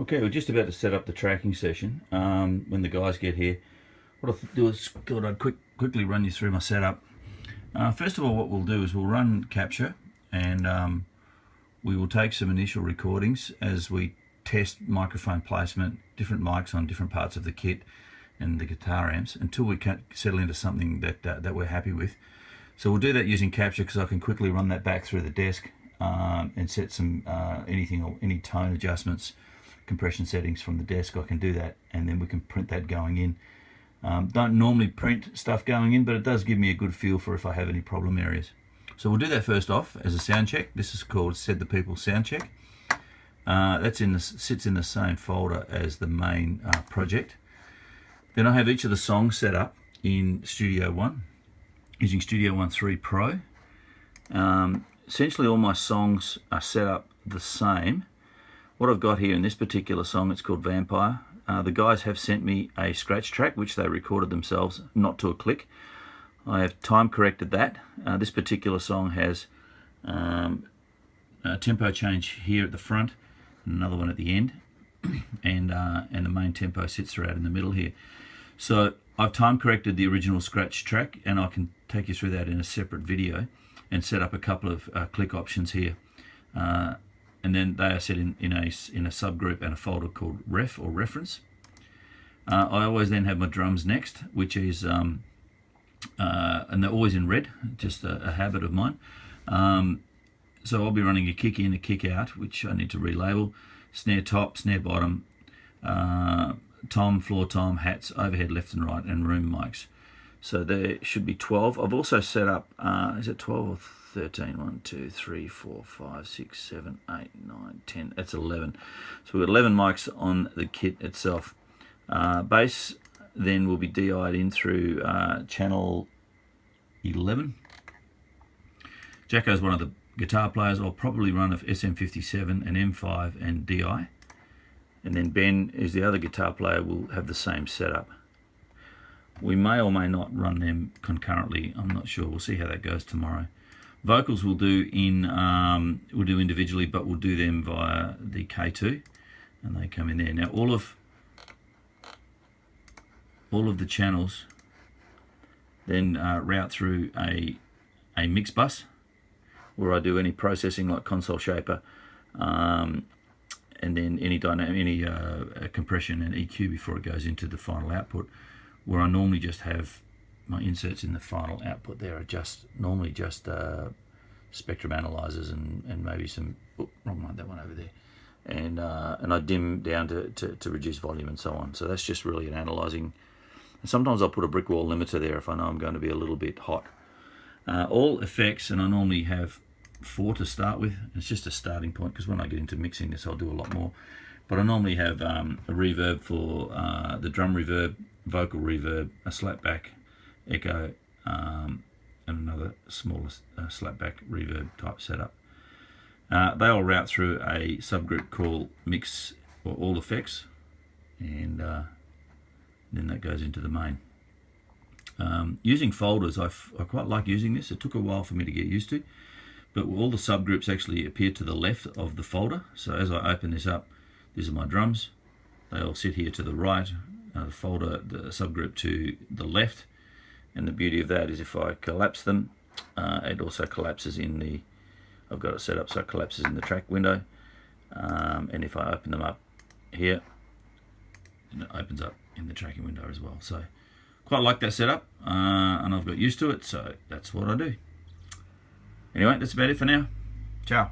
Okay, we're just about to set up the tracking session. When the guys get here, what I'll do is thought I'd quickly run you through my setup. First of all, what we'll do is we'll run capture, and we will take some initial recordings as we test microphone placement, different mics on different parts of the kit and the guitar amps until we can settle into something that we're happy with. So we'll do that using capture because I can quickly run that back through the desk and set some any tone adjustments, compression settings from the desk. I can do that, and then we can print that going in. Don't normally print stuff going in, but it does give me a good feel for if I have any problem areas. So we'll do that first off as a sound check. This is called Said the People Sound Check. Sits in the same folder as the main project. Then I have each of the songs set up in Studio One using Studio One 3 Pro. Essentially all my songs are set up the same. What I've got here in this particular song, it's called Vampire. The guys have sent me a scratch track which they recorded themselves, not to a click. I have time corrected that. This particular song has a tempo change here at the front and another one at the end, and the main tempo sits right in the middle here. So I've time corrected the original scratch track, and I can take you through that in a separate video and set up a couple of click options here. And then they are set in a subgroup and a folder called Ref or Reference. I always then have my drums next, which is, and they're always in red, just a habit of mine. So I'll be running a kick in, a kick out, which I need to relabel, snare top, snare bottom, tom, floor tom, hats, overhead left and right, and room mics. So there should be 12. I've also set up, is it 12 or 13? 1, 2, 3, 4, 5, 6, 7, 8, 9, 10. That's 11. So we've got 11 mics on the kit itself. Bass then will be DI'd in through channel 11. Jacko's one of the guitar players. I'll probably run of SM57 and M5 and DI. And then Ben is the other guitar player, will have the same setup. We may or may not run them concurrently. I'm not sure. We'll see how that goes tomorrow. Vocals we'll do individually, but we'll do them via the K2, and they come in there. Now all of the channels then route through a mix bus where I do any processing like console shaper, and then any compression and EQ before it goes into the final output, where I normally just have my inserts in the final output there are normally just spectrum analyzers and maybe some, wrong one, that one over there, and I dim down to reduce volume and so on. So that's just really an analyzing. And sometimes I'll put a brick wall limiter there if I know I'm going to be a little bit hot. All effects, and I normally have 4 to start with. It's just a starting point because when I get into mixing this I'll do a lot more. But I normally have a reverb for the drum reverb, vocal reverb, a slapback, echo, and another smaller slapback reverb type setup. They all route through a subgroup called Mix or All Effects, and then that goes into the main. Using folders, I quite like using this. It took a while for me to get used to, but all the subgroups actually appear to the left of the folder. So as I open this up, these are my drums. They all sit here to the right, the subgroup to the left. And the beauty of that is if I collapse them, it also collapses in the, I've got it set up so it collapses in the track window. And if I open them up here, it opens up in the tracking window as well. So quite like that setup, and I've got used to it, so that's what I do. Anyway, that's about it for now. Ciao.